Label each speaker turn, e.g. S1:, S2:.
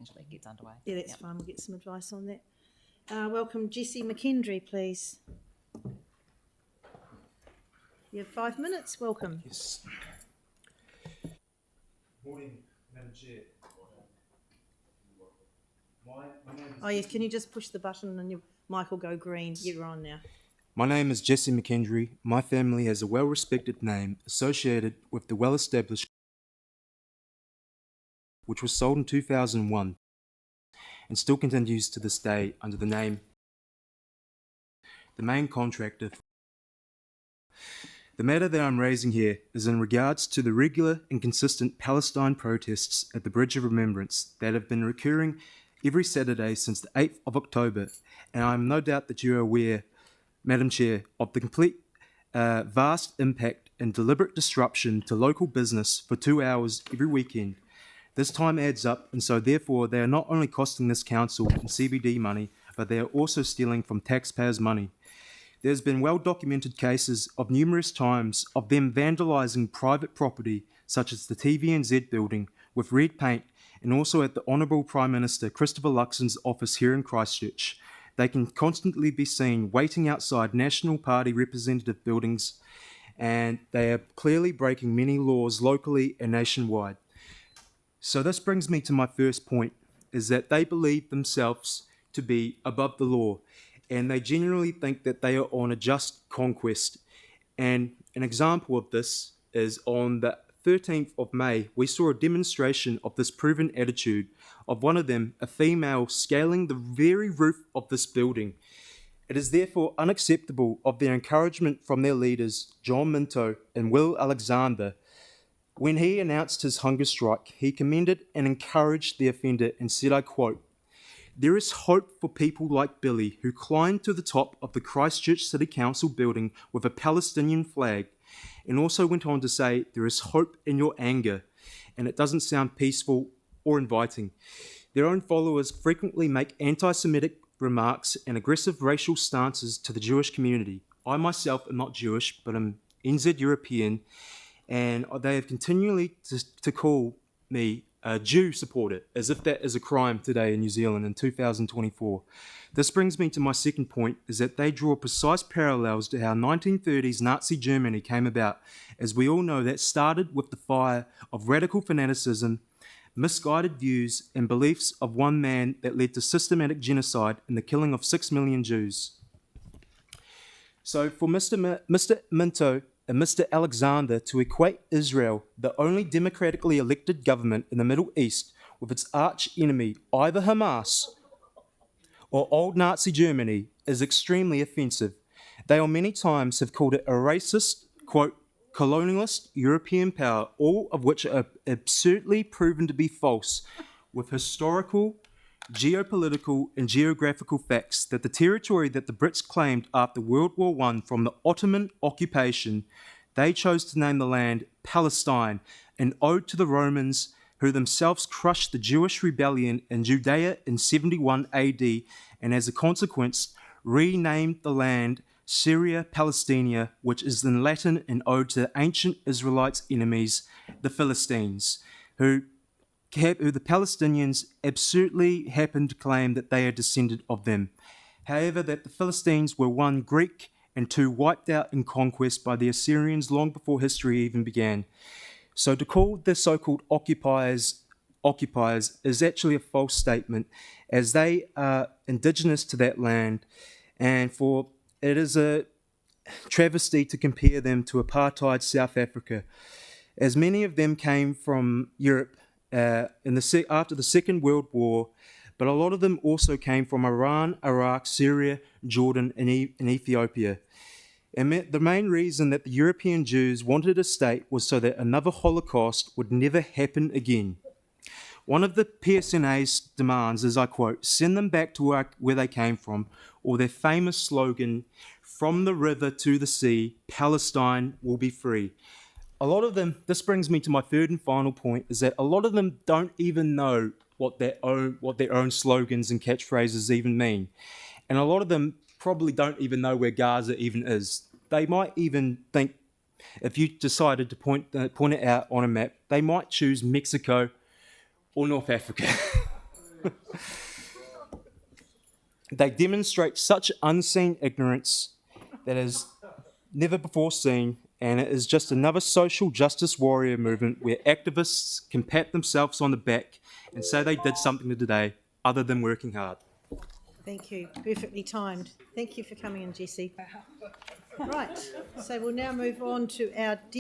S1: until that gets underway.
S2: Yeah, that's fine. We'll get some advice on that. Welcome Jessie McKendry, please. You have 5 minutes. Welcome.
S3: Yes. Morning, Madam Chair. My name is
S2: Oh yes, can you just push the button and your mic will go green? You're on now.
S3: My name is Jesse McKendry. My family has a well-respected name associated with the well-established, which was sold in 2001 and still continues to this day under the name the main contractor. The matter that I'm raising here is in regards to the regular and consistent Palestine protests at the Bridge of Remembrance that have been recurring every Saturday since the 8th of October, and I'm no doubt that you are aware, Madam Chair, of the complete vast impact and deliberate disruption to local business for 2 hours every weekend. This time adds up, and so therefore they are not only costing this council in CBD money, but they are also stealing from taxpayers' money. There's been well-documented cases of numerous times of them vandalising private property, such as the TVNZ building, with red paint, and also at the Honourable Prime Minister Christopher Luxon's office here in Christchurch. They can constantly be seen waiting outside National Party representative buildings, and they are clearly breaking many laws locally and nationwide. So this brings me to my first point, is that they believe themselves to be above the law, and they genuinely think that they are on a just conquest. And an example of this is on the 13th of May, we saw a demonstration of this proven attitude of one of them, a female, scaling the very roof of this building. It is therefore unacceptable of their encouragement from their leaders, John Minto and Will Alexander. When he announced his hunger strike, he commended and encouraged the offender and said, I quote, "There is hope for people like Billy who climbed to the top of the Christchurch City Council building with a Palestinian flag," and also went on to say, "There is hope in your anger," and it doesn't sound peaceful or inviting. Their own followers frequently make anti-Semitic remarks and aggressive racial stances to the Jewish community. I myself am not Jewish, but I'm NZ European, and they have continually to call me a Jew supporter, as if that is a crime today in New Zealand in 2024. This brings me to my second point, is that they draw precise parallels to how 1930s Nazi Germany came about. As we all know, that started with the fire of radical fanaticism, misguided views and beliefs of one man that led to systematic genocide and the killing of 6 million Jews. So for Mr. Minto and Mr. Alexander to equate Israel, the only democratically elected government in the Middle East, with its arch enemy, either Hamas or old Nazi Germany, is extremely offensive. They on many times have called it a racist, quote, colonialist European power, all of which are absurdly proven to be false, with historical, geopolitical and geographical facts that the territory that the Brits claimed after World War I from the Ottoman occupation, they chose to name the land Palestine, an ode to the Romans who themselves crushed the Jewish rebellion in Judea in 71 AD, and as a consequence renamed the land Syria Palestina, which is in Latin an ode to the ancient Israelites' enemies, the Philistines, who the Palestinians absurdly happen to claim that they are descended of them. However, that the Philistines were one, Greek, and two, wiped out in conquest by the Assyrians long before history even began. So to call the so-called occupiers is actually a false statement, as they are indigenous to that land, and for it is a travesty to compare them to apartheid South Africa, as many of them came from Europe after the Second World War, but a lot of them also came from Iran, Iraq, Syria, Jordan, and Ethiopia. And the main reason that the European Jews wanted a state was so that another Holocaust would never happen again. One of the PSNA's demands is, I quote, "Send them back to where they came from," or their famous slogan, "From the river to the sea, Palestine will be free." A lot of them, this brings me to my third and final point, is that a lot of them don't even know what their own slogans and catchphrases even mean. And a lot of them probably don't even know where Gaza even is. They might even think, if you decided to point it out on a map, they might choose Mexico or North Africa. They demonstrate such unseen ignorance that is never before seen, and it is just another social justice warrior movement where activists can pat themselves on the back and say they did something today other than working hard.
S2: Thank you. Perfectly timed. Thank you for coming in, Jessie. Right, so we'll now move on to our